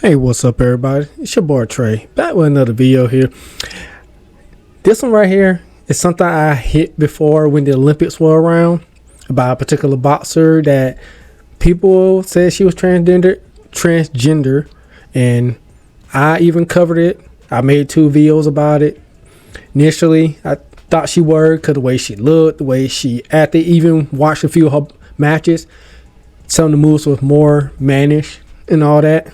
Hey, what's up everybody? It's your boy Trey, back with another video here. This one right here is something I hit before when the Olympics were around, about a particular boxer that people said she was transgender, and I even covered it. I made 2 videos about it. Initially, I thought she were because the way she looked, the way she acted, even watched a few of her matches. Some of the moves was more mannish and all that.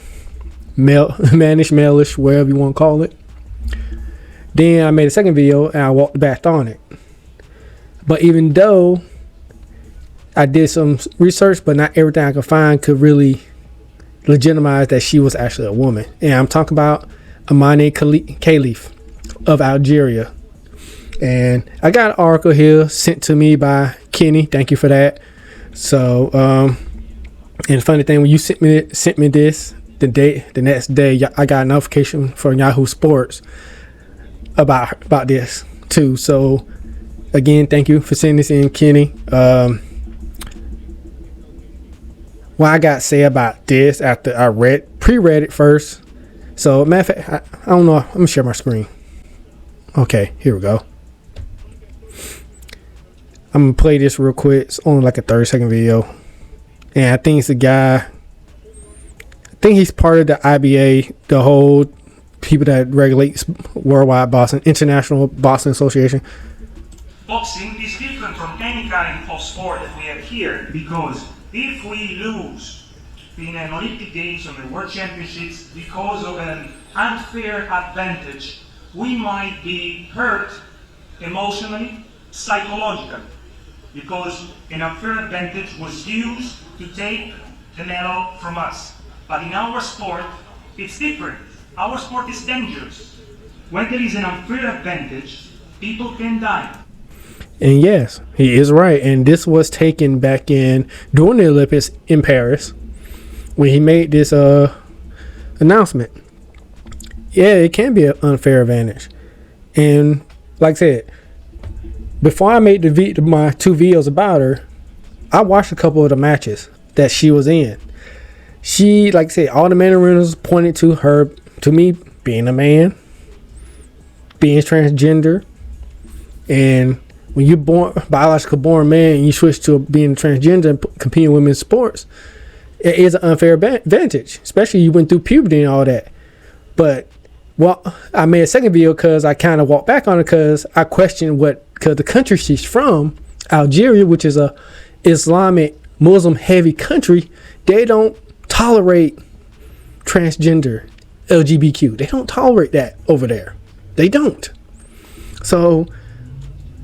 Mannish, malish, whatever you want to call it. Then I made a second video and I walked back on it. But even though I did some research, but not everything I could find could really legitimize that she was actually a woman. And I'm talking about Imane Khelif of Algeria. And I got an article here sent to me by Kenny. Thank you for that. So, and the funny thing, when you sent me this, the next day, I got a notification from Yahoo Sports about this too. So again, thank you for sending this in, Kenny. What I got to say about this after I pre-read it first. So matter of fact, I don't know. I'm gonna share my screen. Okay, here we go. I'm gonna play this real quick. It's only like a 30-second video, and I think it's a guy. I think he's part of the IBA, the whole people that regulates worldwide boxing, International Boxing Association. Boxing is different from any kind of sport that we have here, because if we lose in an Olympic Games or the World Championships because of an unfair advantage, we might be hurt emotionally, psychologically, because an unfair advantage was used to take the medal from us. But in our sport, it's different. Our sport is dangerous. When there is an unfair advantage, people can die. And yes, he is right. And this was taken back during the Olympics in Paris, when he made this announcement. Yeah, it can be an unfair advantage. And like I said, before I made my 2 videos about her, I watched a couple of the matches that she was in. She, like I said, all the mannerisms pointed to her, to me, being a man, being transgender. And when you're biologically born man, and you switch to being transgender and competing in women's sports, it is an unfair advantage, especially you went through puberty and all that. But, well, I made a second video because I kind of walked back on it because I questioned because the country she's from, Algeria, which is a Islamic, Muslim-heavy country, they don't tolerate transgender, LGBTQ. They don't tolerate that over there. They don't. So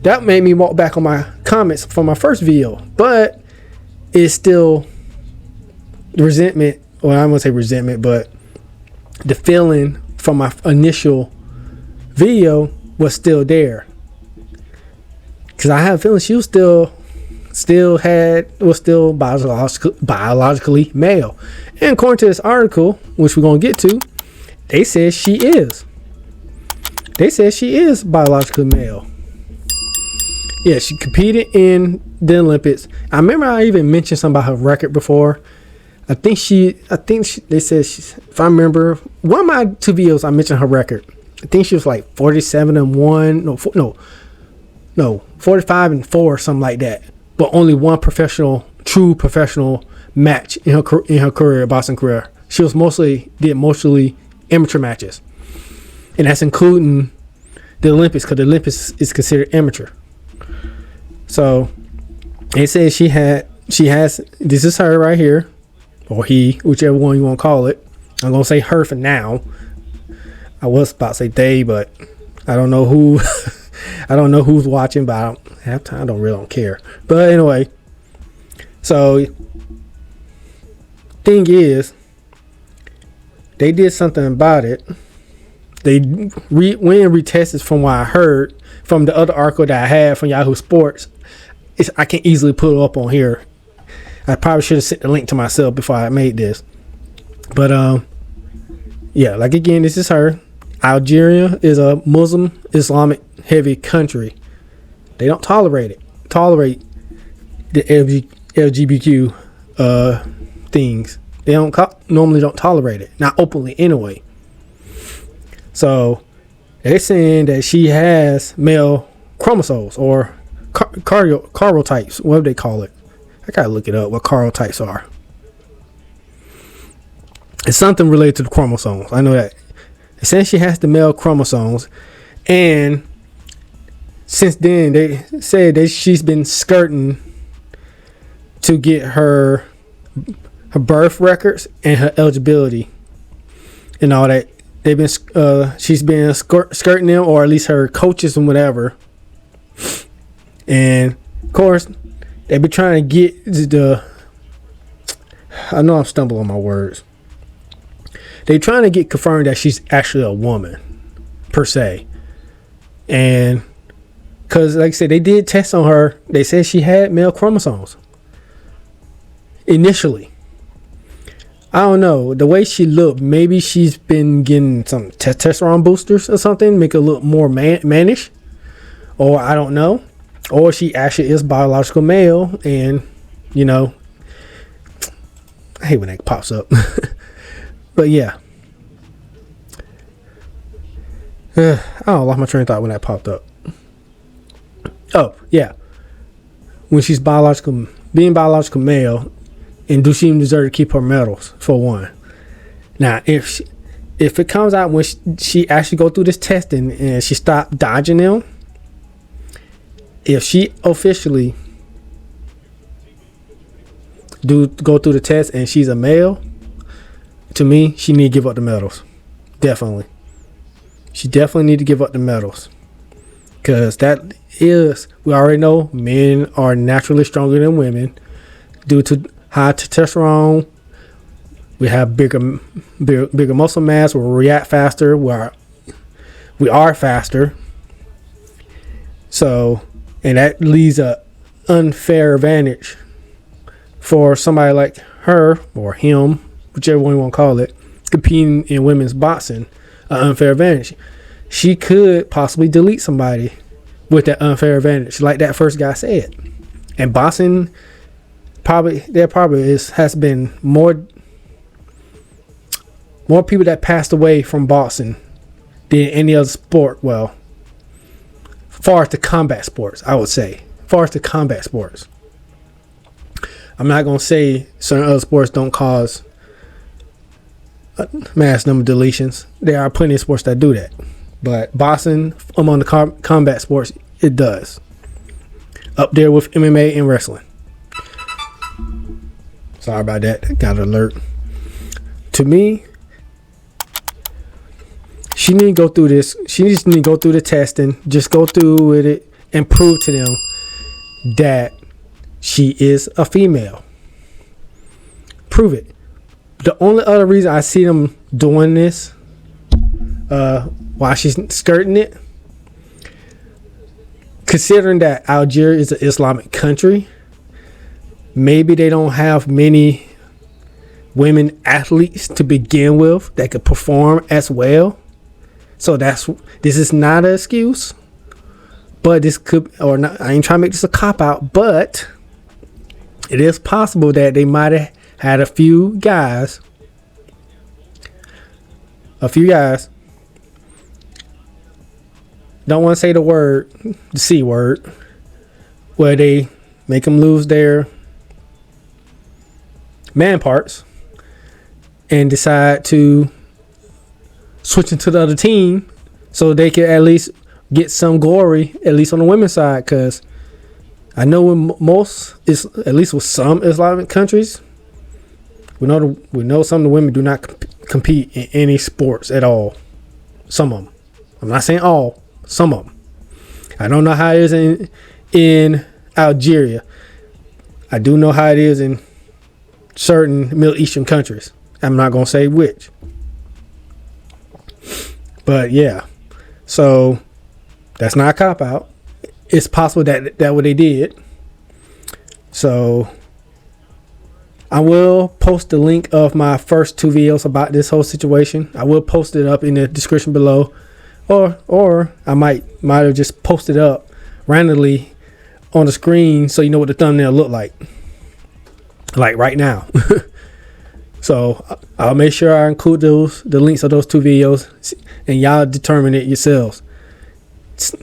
that made me walk back on my comments from my first video. But it's still resentment, or I'm gonna say resentment, but the feeling from my initial video was still there, because I have a feeling she was still biologically male. And according to this article, which we're gonna get to, they said she is biologically male. Yeah, she competed in the Olympics. I remember I even mentioned something about her record before. They said if I remember, one of my 2 videos I mentioned her record. I think she was like 47-1, no, 45-4, something like that. But only one true professional match in her career, boxing career. She was mostly amateur matches, and that's including the Olympics, because the Olympics is considered amateur. So it says she has. This is her right here, or he, whichever one you want to call it. I'm gonna say her for now. I was about to say they, but I don't know who. I don't know who's watching, but I don't have time. I don't care. But anyway, so thing is, they did something about it. They went and retested, from what I heard from the other article that I had from Yahoo Sports. I can't easily put it up on here. I probably should have sent the link to myself before I made this. But yeah, like again, this is her. Algeria is a Muslim Islamic heavy country. They don't tolerate the LGBTQ things. They normally don't tolerate it, not openly anyway. So they're saying that she has male chromosomes or karyotypes, whatever they call it. I gotta look it up what karyotypes are. It's something related to the chromosomes. I know that. They're saying she has the male chromosomes, and since then they said that she's been skirting to get her birth records and her eligibility and all that. They've been she's been skirting them, or at least her coaches and whatever. And of course, they've been trying to get the. I know I'm stumbling on my words. They're trying to get confirmed that she's actually a woman, per se. And because, like I said, they did tests on her. They said she had male chromosomes initially. I don't know. The way she looked, maybe she's been getting some testosterone boosters or something, make her look more mannish. Or I don't know. Or she actually is biological male, and, you know, I hate when that pops up. But yeah. I lost my train of thought when that popped up. Oh, yeah. When she's being biological male, and do she even deserve to keep her medals, for one? Now, if it comes out when she actually go through this testing and she stopped dodging them, if she officially go through the test and she's a male, to me, she need to give up the medals. Definitely. She definitely need to give up the medals. Because we already know men are naturally stronger than women due to high testosterone. We have bigger muscle mass. We react faster. We are faster. So, and that leaves an unfair advantage for somebody like her or him, whichever one you want to call it, competing in women's boxing. An unfair advantage. She could possibly delete somebody with that unfair advantage, like that first guy said. And boxing, has been more people that passed away from boxing than any other sport. Well, far as the combat sports, I would say. Far as the combat sports. I'm not going to say certain other sports don't cause mass number deletions. There are plenty of sports that do that. But boxing, among the combat sports, it does. Up there with MMA and wrestling. Sorry about that. Got an alert. To me, she need to go through this. She just need to go through the testing. Just go through with it and prove to them that she is a female. Prove it. The only other reason I see them doing this, while she's skirting it, considering that Algeria is an Islamic country, maybe they don't have many women athletes to begin with that could perform as well. So this is not an excuse, but this could, or not, I ain't trying to make this a cop out, but it is possible that they might have had a few guys, don't want to say the C word, where they make them lose their man parts and decide to switch into the other team so they can at least get some glory, at least on the women's side. Because I know at least with some Islamic countries, we know some of the women do not compete in any sports at all. Some of them. I'm not saying all. Some of them. I don't know how it is in Algeria. I do know how it is in certain Middle Eastern countries. I'm not going to say which. But yeah. So that's not a cop out. It's possible that what they did. So I will post the link of my first 2 videos about this whole situation. I will post it up in the description below. Or I might have just posted up randomly on the screen so you know what the thumbnail look like right now. So I'll make sure I include the links of those 2 videos, and y'all determine it yourselves.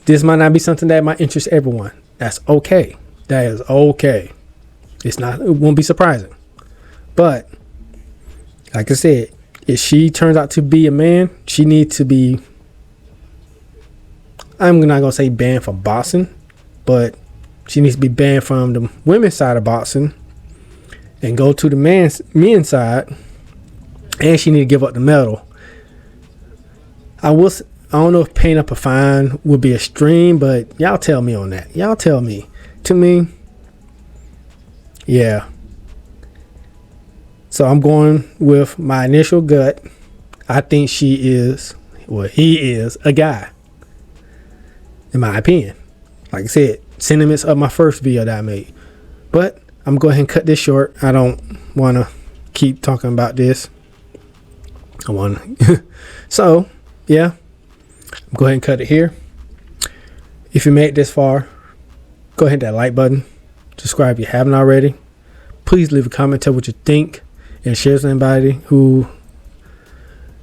This might not be something that might interest everyone. That's okay. That is okay. It won't be surprising. But like I said, if she turns out to be a man, she needs to be, I'm not gonna say banned from boxing, but she needs to be banned from the women's side of boxing and go to the men's side, and she need to give up the medal. I don't know if paying up a fine would be extreme, but y'all tell me on that. Y'all tell me. To me, yeah. So I'm going with my initial gut. I think he is a guy, in my opinion. Like I said, sentiments of my first video that I made. But I'm going to go ahead and cut this short. I don't want to keep talking about this. So, yeah. Go ahead and cut it here. If you made it this far, go ahead and hit that like button. Subscribe if you haven't already. Please leave a comment, tell what you think, and share with anybody who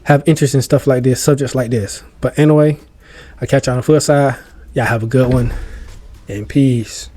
have interest in stuff like this, subjects like this. But anyway, I'll catch you on the flip side. Y'all have a good one, and peace.